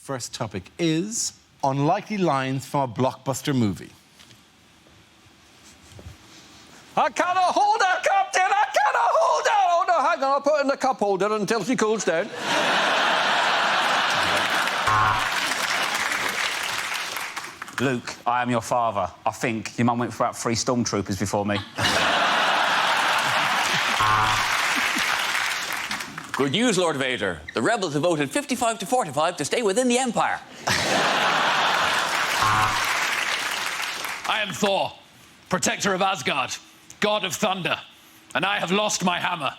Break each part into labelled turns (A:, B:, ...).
A: first topic is unlikely lines from a blockbuster movie.
B: I cannot hold her, Captain! I cannot hold her! Oh, no, hang on, I'll put her in the cup holder until she cools down. Luke, I am your father. I think your mum went for about 3 stormtroopers before me.
C: Good news, Lord Vader. The rebels have voted 55 to 45 to stay within the Empire.
D: I am Thor, protector of Asgard, god of thunder, and I have lost my hammer.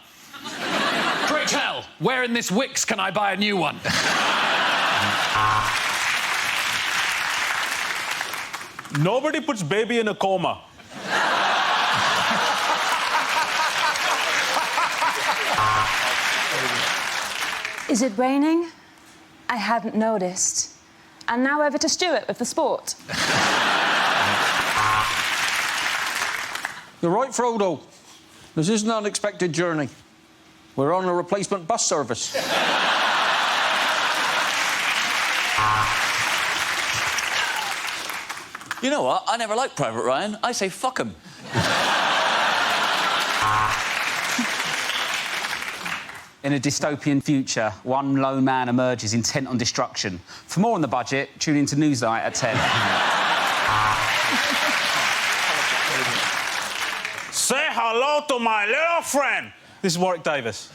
D: Great hell, where in this Wix can I buy a new one?
E: Nobody puts baby in a coma.
F: Is it raining? I hadn't noticed. And now over to Stewart with the sport.
B: You're right, Frodo. This is an unexpected journey. We're on a replacement bus service.
C: You know what? I never liked Private Ryan. I say fuck him.
G: In a dystopian future, one lone man emerges intent on destruction. For more on the budget, tune into Newsnight at 10.
E: Say hello to my little friend. This is Warwick Davis.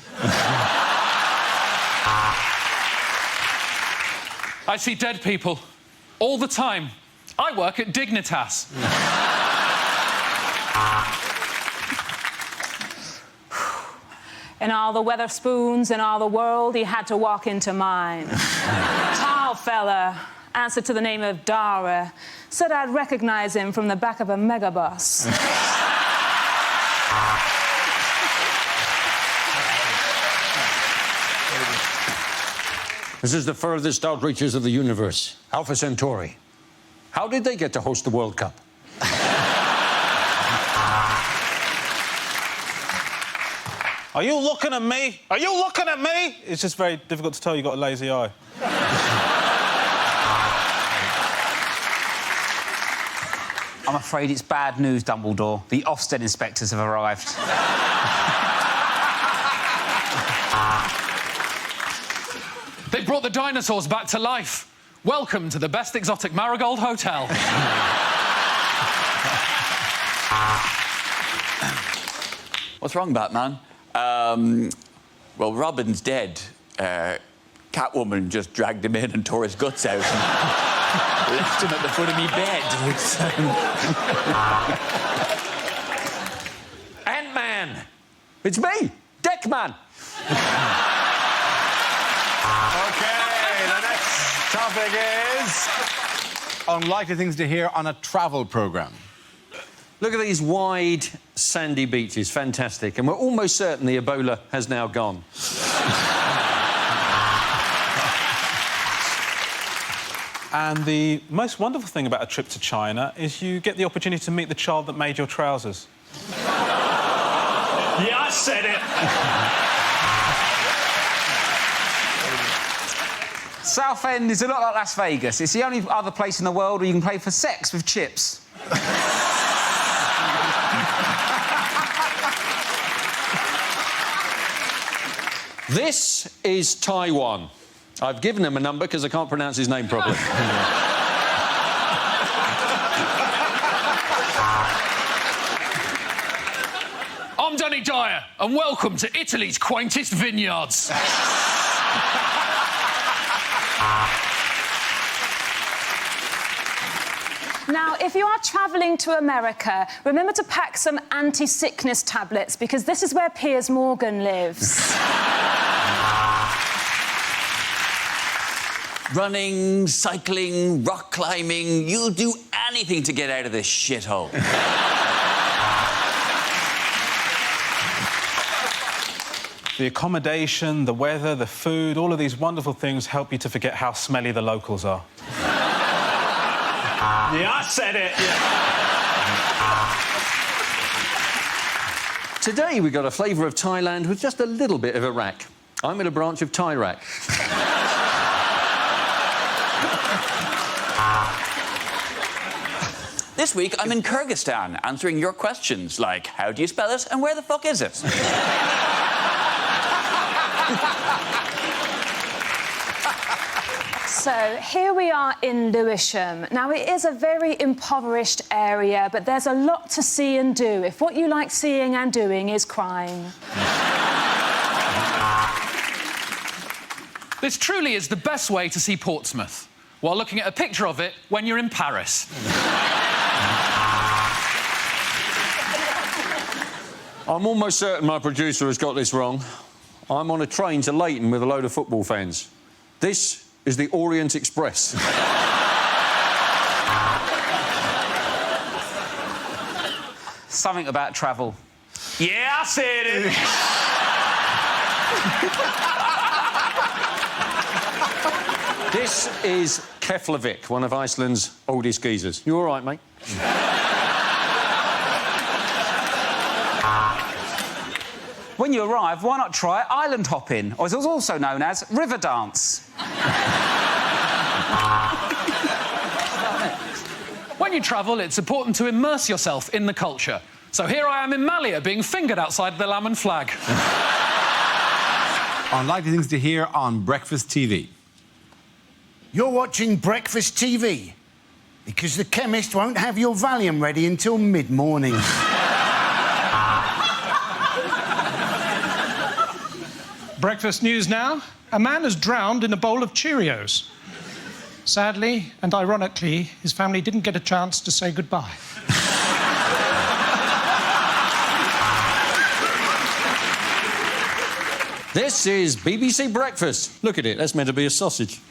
D: I see dead people all the time. I work at Dignitas.
F: In all the Weatherspoons in all the world, he had to walk into mine. Tall fella, answered to the name of Dara, said I'd recognise him from the back of a megabus.
B: This is the furthest outreaches of the universe, Alpha Centauri. How did they get to host the World Cup?
E: Are you looking at me? Are you looking at me? It's just very difficult to tell you've got a lazy eye.
G: I'm afraid it's bad news, Dumbledore. The Ofsted inspectors have arrived.
D: They brought the dinosaurs back to life. Welcome to the best exotic Marigold Hotel.
C: What's wrong, Batman? Well, Robin's dead. Catwoman just dragged him in and tore his guts out and left him at the foot of me bed.
B: Ant-Man! It's me, Deckman!
A: OK, the next topic is unlikely things to hear on a travel programme.
B: Look at these wide, sandy beaches. Fantastic. And we're almost certain the Ebola has now gone.
E: And the most wonderful thing about a trip to China is you get the opportunity to meet the child that made your trousers. Yeah, I said it!
G: Southend is a lot like Las Vegas. It's the only other place in the world where you can pay for sex with chips.
B: This is Taiwan. I've given him a number because I can't pronounce his name properly.
D: I'm Danny Dyer, and welcome to Italy's quaintest vineyards.
F: Now, if you are travelling to America, remember to pack some anti-sickness tablets, because this is where Piers Morgan lives.
C: Running, cycling, rock climbing, you'll do anything to get out of this shithole.
E: The accommodation, the weather, the food, all of these wonderful things help you to forget how smelly the locals are. Yeah, I said it! Yeah.
B: Today we got a flavour of Thailand with just a little bit of Iraq. I'm in a branch of Thai-Rack.
C: This week, I'm in Kyrgyzstan, answering your questions, like, how do you spell it and where the fuck is it?
F: So here we are in Lewisham. Now, it is a very impoverished area, but there's a lot to see and do if what you like seeing and doing is crime.
D: This truly is the best way to see Portsmouth, while looking at a picture of it when you're in Paris.
B: I'm almost certain my producer has got this wrong. I'm on a train to Leighton with a load of football fans. This is the Orient Express.
G: Something about travel.
D: Yeah, I said it.
B: This is Keflavik, one of Iceland's oldest geezers. You all right, mate?
G: When you arrive, why not try island hopping, or as it's also known as river dance?
D: When you travel, it's important to immerse yourself in the culture. So here I am in Malia, being fingered outside the Lamb and Flag.
A: Unlikely things to hear on breakfast TV.
H: You're watching breakfast TV because the chemist won't have your Valium ready until mid-morning.
I: Breakfast news now. A man is drowned in a bowl of Cheerios. Sadly and ironically, his family didn't get a chance to say goodbye.
B: This is BBC Breakfast. Look at it, that's meant to be a sausage.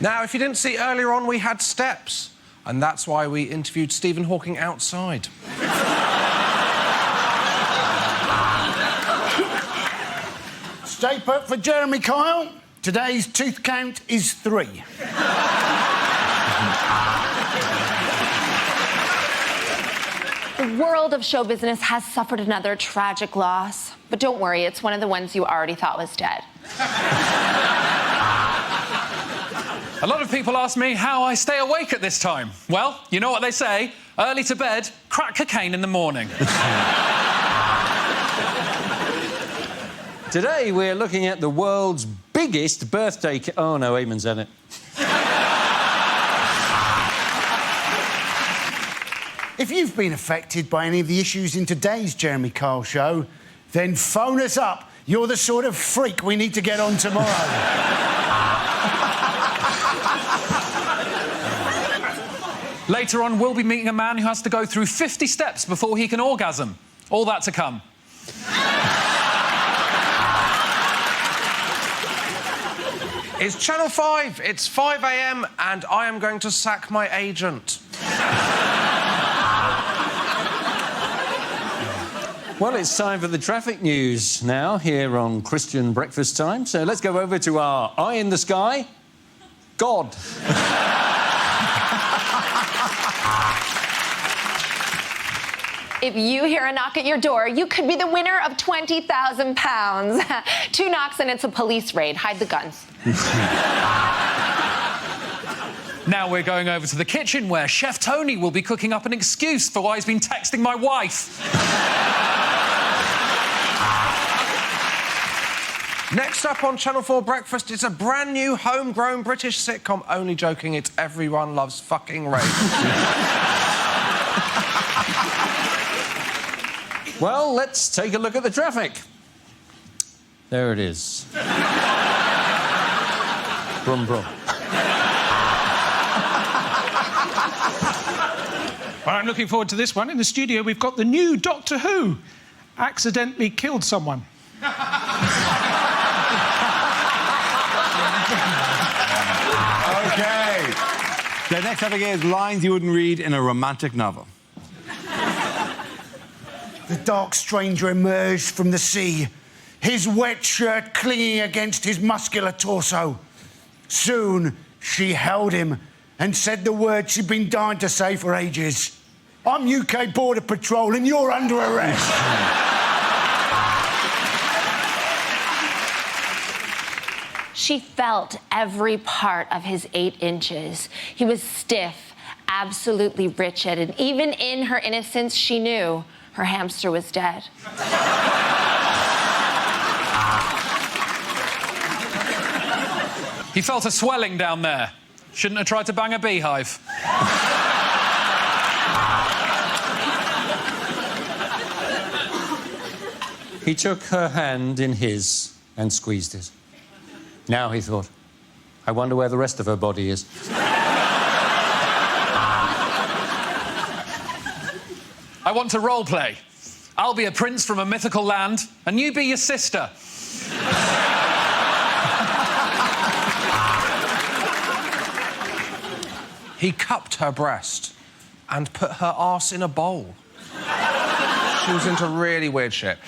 J: Now, if you didn't see earlier on, we had steps. And that's why we interviewed Stephen Hawking outside.
H: Stay put for Jeremy Kyle. Today's tooth count is 3.
K: The world of show business has suffered another tragic loss. But don't worry, it's one of the ones you already thought was dead.
D: A lot of people ask me how I stay awake at this time. Well, you know what they say, early to bed, crack cocaine in the morning.
B: Today, we're looking at the world's biggest birthday... Oh, no, Eamon's at it.
H: If you've been affected by any of the issues in today's Jeremy Kyle show, then phone us up. You're the sort of freak we need to get on tomorrow.
D: Later on, we'll be meeting a man who has to go through 50 steps before he can orgasm. All that to come.
J: It's Channel 5, it's 5 a.m, and I am going to sack my agent.
B: Well, it's time for the traffic news now, here on Christian Breakfast Time. So let's go over to our eye in the sky, God.
K: If you hear a knock at your door, you could be the winner of £20,000. 2 knocks and it's a police raid. Hide the guns.
D: Now we're going over to the kitchen where Chef Tony will be cooking up an excuse for why he's been texting my wife.
J: Next up on Channel 4 Breakfast, it's a brand new homegrown British sitcom. Only joking, it's Everyone Loves Fucking Rape.
B: Well, let's take a look at the traffic. There it is. Brum, brum.
I: Well, I'm looking forward to this one. In the studio, we've got the new Doctor Who. Accidentally killed someone.
A: OK. The next topic is lines you wouldn't read in a romantic novel.
H: The dark stranger emerged from the sea, his wet shirt clinging against his muscular torso. Soon, she held him and said the words she'd been dying to say for ages. I'm UK Border Patrol and you're under arrest.
K: She felt every part of his 8 inches. He was stiff, absolutely wretched, and even in her innocence, she knew her hamster was dead.
D: He felt a swelling down there. Shouldn't have tried to bang a beehive.
B: He took her hand in his and squeezed it. Now, he thought, I wonder where the rest of her body is.
D: I want to role play. I'll be a prince from a mythical land, and you be your sister.
J: He cupped her breast and put her arse in a bowl. She was into really weird shit.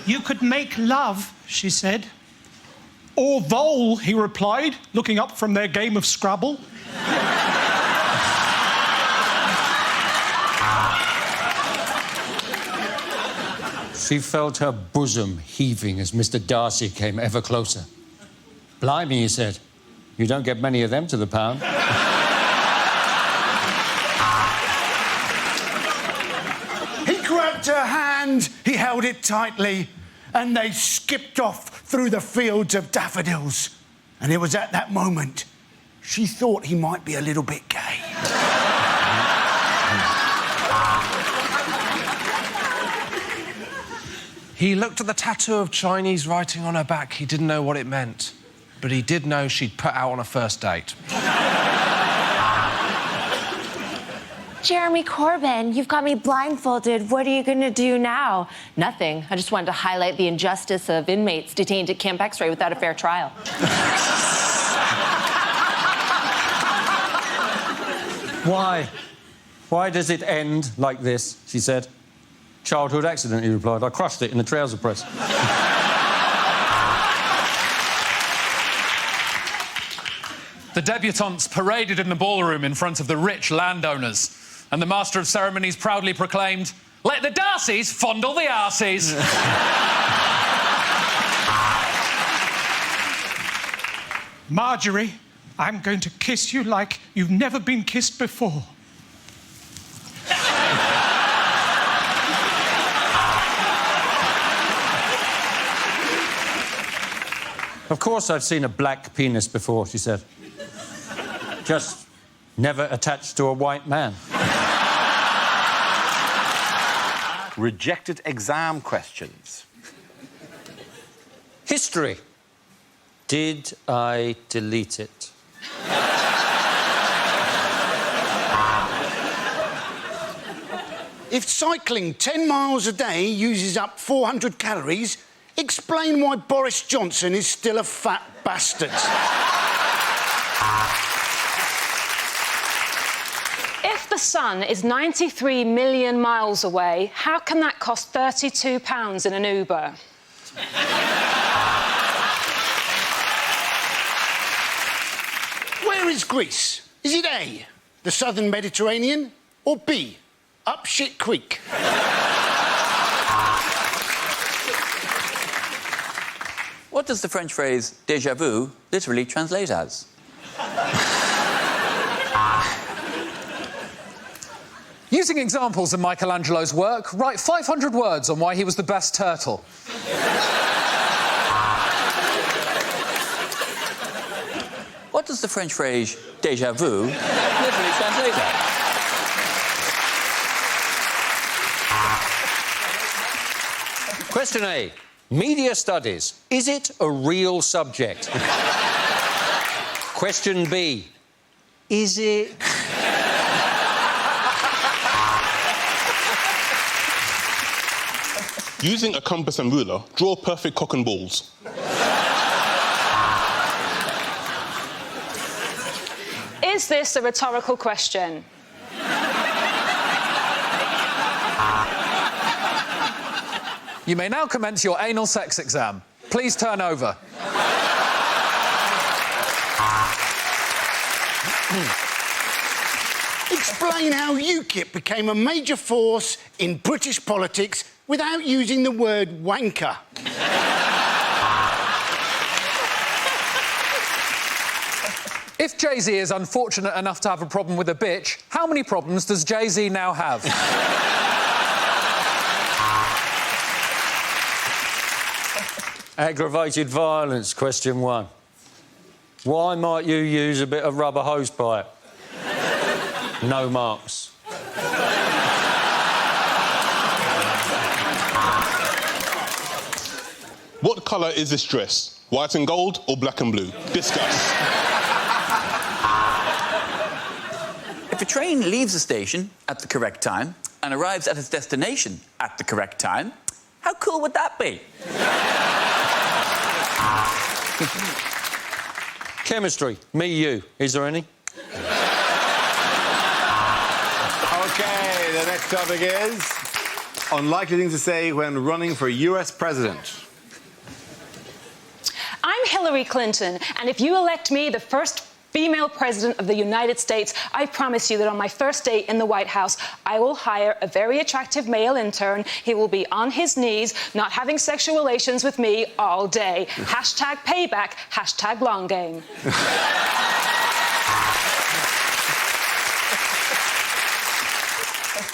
I: You could make love, she said. Or vole, he replied, looking up from their game of Scrabble.
B: She felt her bosom heaving as Mr. Darcy came ever closer. Blimey, he said. You don't get many of them to the pound.
H: He grabbed her hand, he held it tightly, and they skipped off through the fields of daffodils. And it was at that moment she thought he might be a little bit gay.
J: He looked at the tattoo of Chinese writing on her back. He didn't know what it meant, but he did know she'd put out on a first date.
K: Jeremy Corbyn, you've got me blindfolded. What are you going to do now? Nothing. I just wanted to highlight the injustice of inmates detained at Camp X-Ray without a fair trial.
B: Why? Why does it end like this? She said. Childhood accident, he replied. I crushed it in the trouser press.
D: The debutantes paraded in the ballroom in front of the rich landowners, and the Master of Ceremonies proudly proclaimed, "Let the Darcys fondle the arses."
I: Marjorie, I'm going to kiss you like you've never been kissed before.
B: Of course I've seen a black penis before, she said. Just never attached to a white man.
A: Rejected exam questions.
B: History. Did I delete it?
H: If cycling 10 miles a day uses up 400 calories, explain why Boris Johnson is still a fat bastard.
F: If the sun is 93 million miles away, how can that cost £32 in an Uber?
H: Where is Greece? Is it A, the southern Mediterranean, or B, up shit creek?
C: What does the French phrase déjà vu literally translate as?
D: Using examples of Michelangelo's work, write 500 words on why he was the best turtle.
C: What does the French phrase déjà vu literally translate as?
B: Question A. Media studies. Is it a real subject? Question B. Is it...
L: Using a compass and ruler, draw perfect cock and balls.
F: Is this a rhetorical question?
D: You may now commence your anal sex exam. Please turn over.
H: Explain how UKIP became a major force in British politics without using the word wanker.
D: If Jay-Z is unfortunate enough to have a problem with a bitch, how many problems does Jay-Z now have?
B: Aggravated violence, question 1. Why might you use a bit of rubber hosepipe? No marks.
L: What colour is this dress? White and gold or black and blue? Discuss.
C: If a train leaves a station at the correct time and arrives at its destination at the correct time, how cool would that be?
B: Chemistry, me, you. Is there any?
A: OK, the next topic is unlikely things to say when running for US president.
F: I'm Hillary Clinton, and if you elect me the first female president of the United States, I promise you that on my first day in the White House, I will hire a very attractive male intern. He will be on his knees, not having sexual relations with me all day. Hashtag payback, hashtag long game.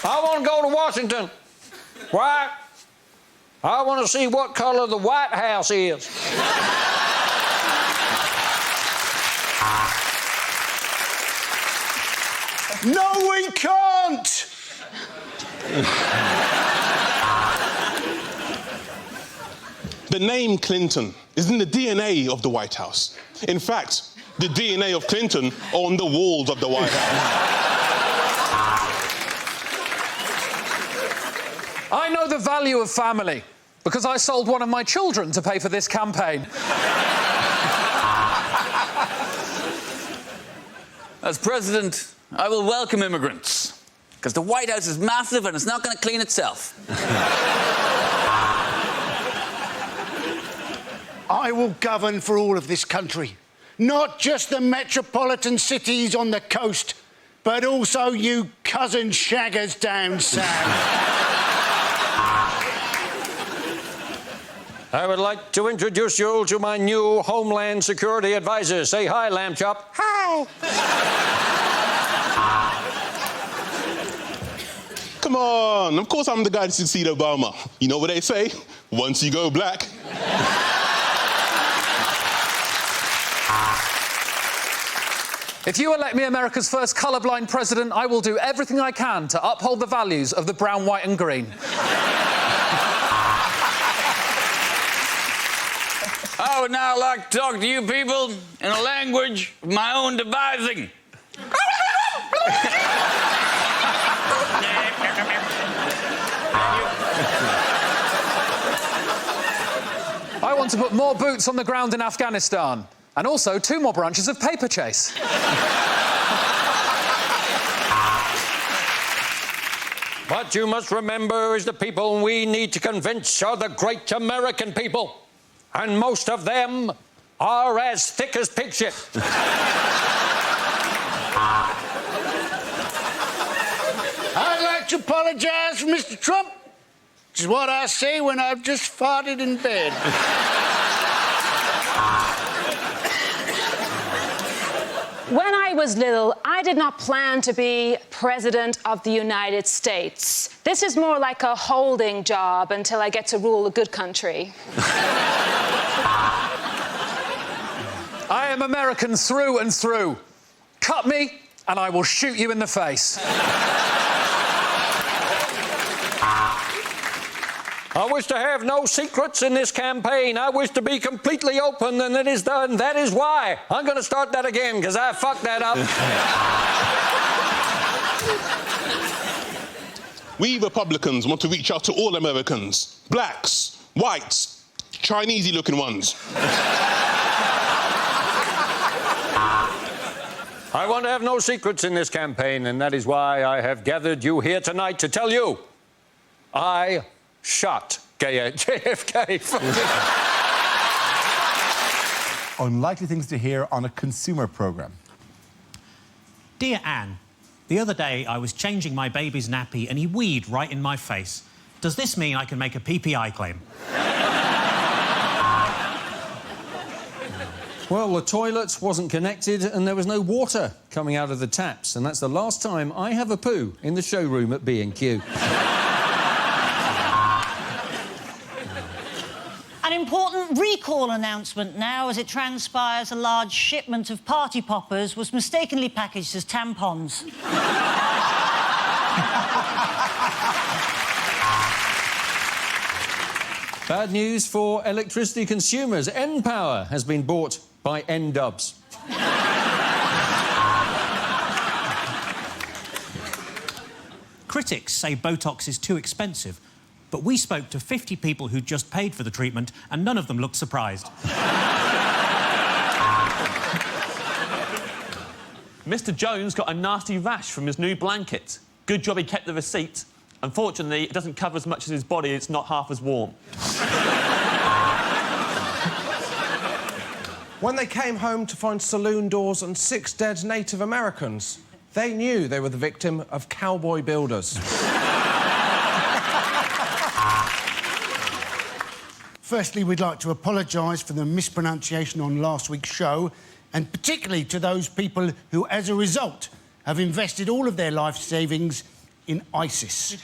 B: I want to go to Washington. Why? I want to see what colour the White House is.
H: No, we can't!
L: The name Clinton is in the DNA of the White House. In fact, the DNA of Clinton are on the walls of the White House.
D: I know the value of family because I sold one of my children to pay for this campaign.
C: As president, I will welcome immigrants, because the White House is massive and it's not going to clean itself.
H: I will govern for all of this country. Not just the metropolitan cities on the coast, but also you cousin shaggers down south.
B: I would like to introduce you to my new Homeland Security Advisor. Say hi, Lamb Chop.
K: Hi.
L: Come on, of course I'm the guy to succeed Obama. You know what they say? Once you go black.
D: If you elect me America's first colourblind president, I will do everything I can to uphold the values of the brown, white and green.
C: I would now like to talk to you people in a language of my own devising.
D: I want to put more boots on the ground in Afghanistan, and also 2 more branches of Paper Chase.
B: What you must remember is the people we need to convince are the great American people. And most of them are as thick as pig shit.
H: I'd like to apologise for Mr. Trump, which is what I say when I've just farted in bed.
F: When I was little, I did not plan to be President of the United States. This is more like a holding job until I get to rule a good country.
D: I am American through and through. Cut me, and I will shoot you in the face.
B: I wish to have no secrets in this campaign. I wish to be completely open, and that is done. That is why I'm going to start that again, because I fucked that up.
L: We Republicans want to reach out to all Americans. Blacks, whites, Chinese-y-looking ones.
B: I want to have no secrets in this campaign, and that is why I have gathered you here tonight to tell you I shot JFK.
A: Unlikely things to hear on a consumer programme.
M: Dear Anne, The other day, I was changing my baby's nappy and he weed right in my face. Does this mean I can make a PPI claim?
B: Well, the toilet wasn't connected and there was no water coming out of the taps, and that's the last time I have a poo in the showroom at B&Q.
N: An important recall announcement now, as it transpires a large shipment of party poppers was mistakenly packaged as tampons.
B: Bad news for electricity consumers. N-Power has been bought by N-Dubs.
M: Critics say Botox is too expensive, but we spoke to 50 people who'd just paid for the treatment and none of them looked surprised.
O: Mr. Jones got a nasty rash from his new blanket. Good job he kept the receipt. Unfortunately, it doesn't cover as much as his body, it's not half as warm.
J: When they came home to find saloon doors and 6 dead Native Americans, they knew they were the victim of cowboy builders.
H: Firstly, we'd like to apologise for the mispronunciation on last week's show, and particularly to those people who, as a result, have invested all of their life savings in ISIS.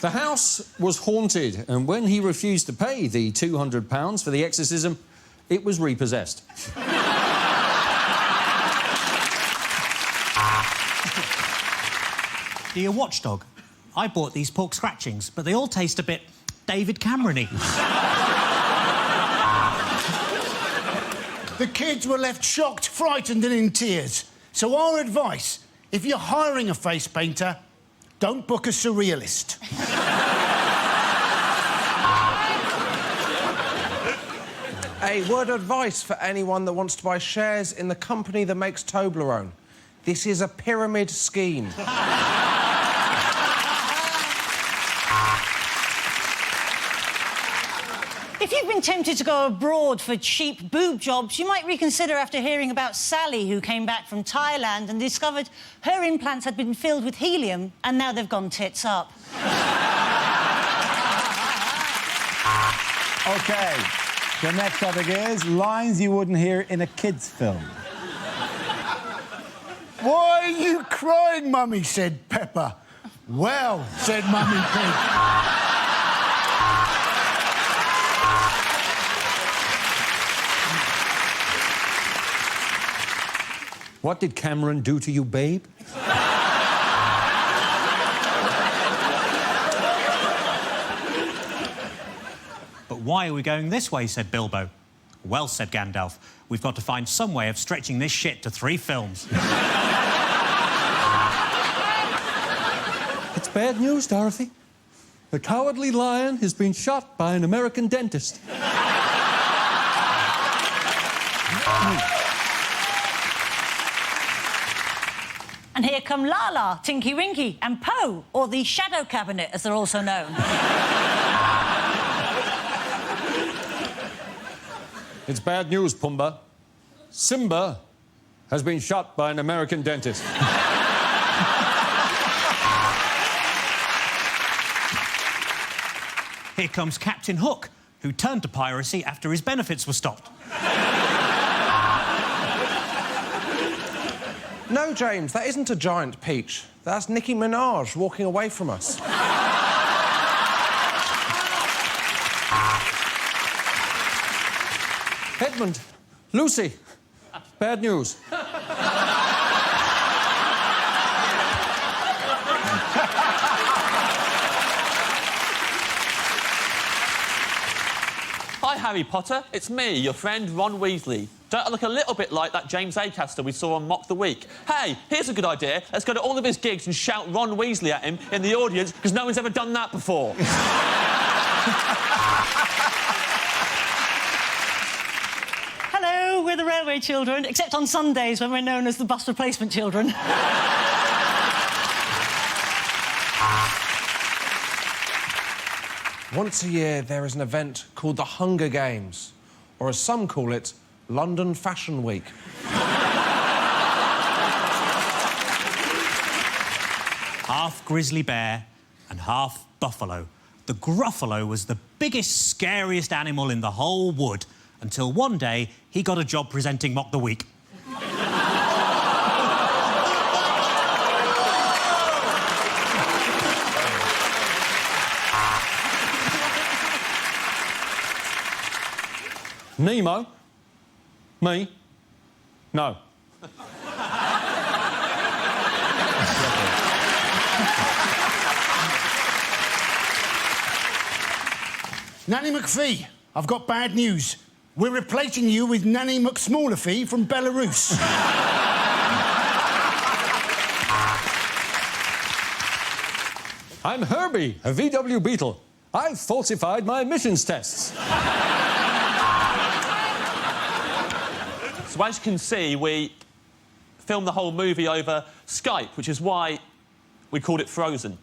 B: The house was haunted, and when he refused to pay the £200 for the exorcism, it was repossessed.
M: Dear Watchdog, I bought these pork scratchings, but they all taste a bit David Cameron-y.
H: The kids were left shocked, frightened and in tears. So our advice, if you're hiring a face painter, don't book a surrealist.
J: A word of advice for anyone that wants to buy shares in the company that makes Toblerone. This is a pyramid scheme.
N: If you've been tempted to go abroad for cheap boob jobs, you might reconsider after hearing about Sally, who came back from Thailand and discovered her implants had been filled with helium and now they've gone tits up.
A: OK, the next topic is lines you wouldn't hear in a kid's film.
H: Why are you crying, Mummy? Said Pepper. Well, said Mummy Pig.
B: What did Cameron do to you, babe?
M: But why are we going this way, said Bilbo. Well, said Gandalf, we've got to find some way of stretching this shit to 3 films.
B: It's bad news, Dorothy. The Cowardly Lion has been shot by an American dentist.
N: And here come Lala, Tinky Winky and Poe, or the Shadow Cabinet, as they're also known.
B: It's bad news, Pumbaa. Simba has been shot by an American dentist.
M: Here comes Captain Hook, who turned to piracy after his benefits were stopped.
J: No, James, that isn't a giant peach. That's Nicki Minaj walking away from us.
B: Edmund, Lucy, bad news.
O: Hi, Harry Potter. It's me, your friend Ron Weasley. Don't I look a little bit like that James Acaster we saw on Mock the Week? Hey, here's a good idea. Let's go to all of his gigs and shout Ron Weasley at him in the audience, because no one's ever done that before.
N: Hello, we're the Railway Children, except on Sundays when we're known as the Bus Replacement Children.
J: Once a year, there is an event called the Hunger Games, or as some call it, London Fashion Week?
M: Half grizzly bear and half buffalo. The gruffalo was the biggest, scariest animal in the whole wood until one day he got a job presenting Mock the Week.
B: Nemo? Me? No.
H: Nanny McPhee, I've got bad news. We're replacing you with Nanny McSmallerfee from Belarus.
B: I'm Herbie, a VW Beetle. I've falsified my emissions tests.
O: So as you can see, we filmed the whole movie over Skype, which is why we called it Frozen.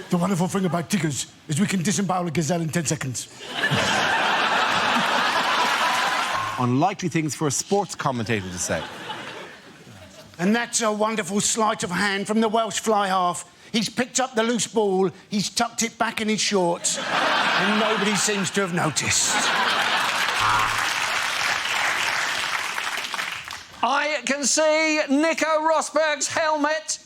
H: The wonderful thing about Diggers is we can disembowel a gazelle in 10 seconds.
A: Unlikely things for a sports commentator to say.
H: And that's a wonderful sleight of hand from the Welsh fly half. He's picked up the loose ball, he's tucked it back in his shorts, and nobody seems to have noticed.
B: I can see Nico Rosberg's helmet.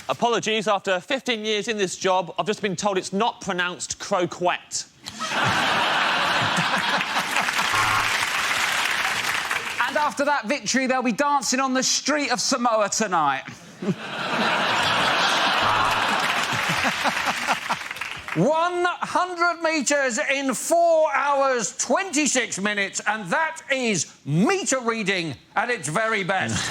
O: Apologies, after 15 years in this job, I've just been told it's not pronounced croquette.
G: And after that victory, they'll be dancing on the street of Samoa tonight. 100 metres in 4 hours, 26 minutes, and that is metre reading at its very best.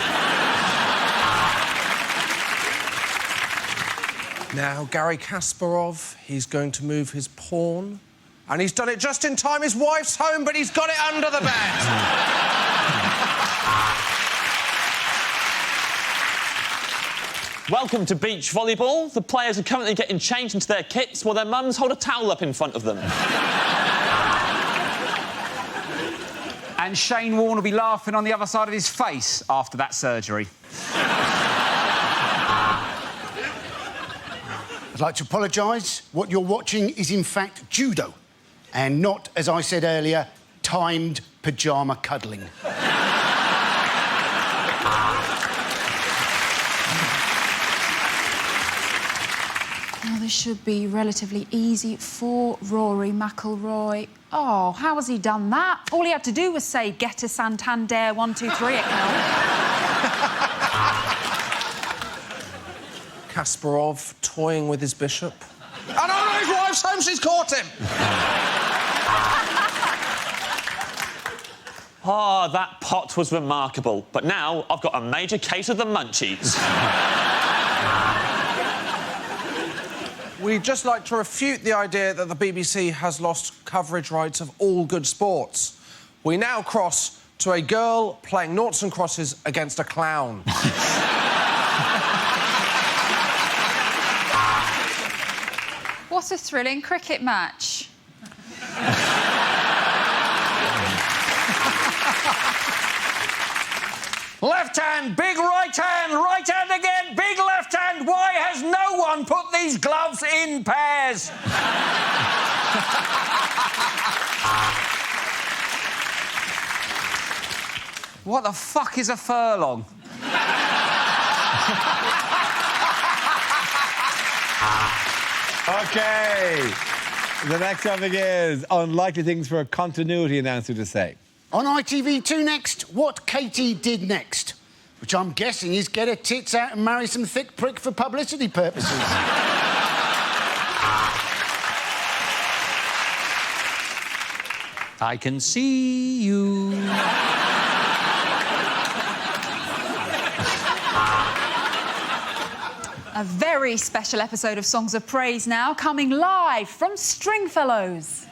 J: Now, Gary Kasparov, he's going to move his pawn. And he's done it just in time. His wife's home, but he's got it under the bed.
O: Welcome to beach volleyball. The players are currently getting changed into their kits while their mums hold a towel up in front of them.
G: And Shane Warne will be laughing on the other side of his face after that surgery.
H: I'd like to apologise. What you're watching is, in fact, judo, and not, as I said earlier, timed pyjama cuddling.
P: Oh, this should be relatively easy for Rory McIlroy. Oh, how has he done that? All he had to do was say, get to Santander, 1, 2, 3 at
J: Kasparov toying with his bishop. And oh, his wife's home, she's caught him!
O: Ah, that pot was remarkable. But now I've got a major case of the munchies.
J: We'd just like to refute the idea that the BBC has lost coverage rights of all good sports. We now cross to a girl playing noughts and crosses against a clown.
P: What a thrilling cricket match.
B: Left hand, big right hand again, big left hand. Why has no one put these gloves in pairs?
G: What the fuck is a furlong?
A: OK. The next topic is unlikely things for a continuity announcer to say.
H: On ITV2 next, what Katie did next, which I'm guessing is get her tits out and marry some thick prick for publicity purposes.
B: I can see you.
P: A very special episode of Songs of Praise now, coming live from Stringfellows.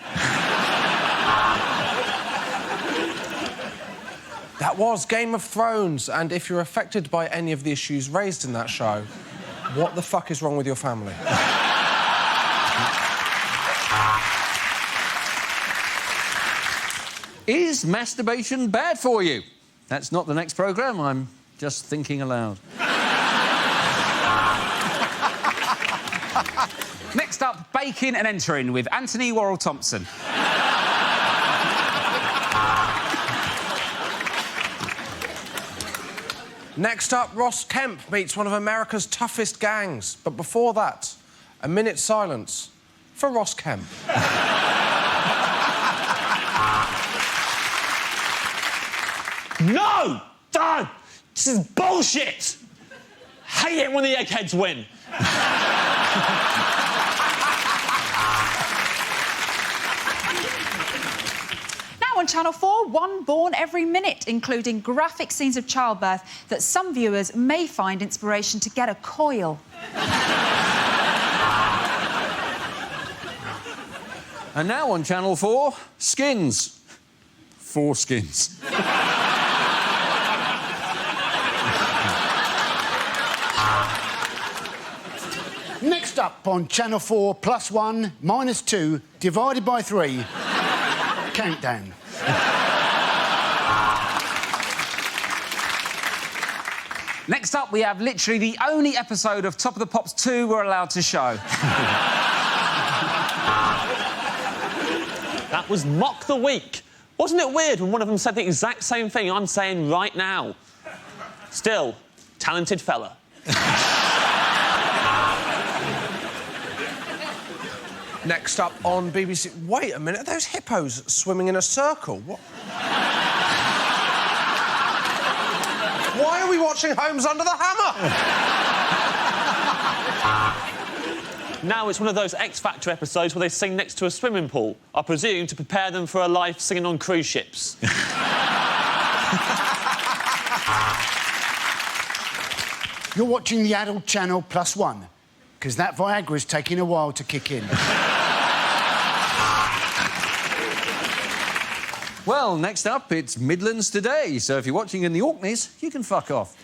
J: That was Game of Thrones, and if you're affected by any of the issues raised in that show, what the fuck is wrong with your family?
B: Is masturbation bad for you? That's not the next programme, I'm just thinking aloud.
G: Next up, baking and entering with Anthony Worrell-Thompson.
J: Next up, Ross Kemp meets one of America's toughest gangs. But before that, a minute's silence for Ross Kemp.
O: No! Dad! This is bullshit! Hate it when the eggheads win.
P: Now on Channel 4, one born every minute, including graphic scenes of childbirth that some viewers may find inspiration to get a coil.
B: And now on Channel 4, skins. Foreskins.
H: Next up on Channel 4, +1, -2, divided by 3. Countdown.
G: Next up, we have literally the only episode of Top of the Pops 2 we're allowed to show.
O: That was Mock the Week. Wasn't it weird when one of them said the exact same thing I'm saying right now? Still, talented fella.
J: Next up on BBC... Wait a minute, are those hippos swimming in a circle? What? Why are we watching Homes Under the Hammer?
O: Now it's one of those X Factor episodes where they sing next to a swimming pool, I presume to prepare them for a life singing on cruise ships.
H: You're watching the adult channel +1, because that Viagra's taking a while to kick in.
B: Well, next up, it's Midlands Today, so if you're watching in the Orkneys, you can fuck off.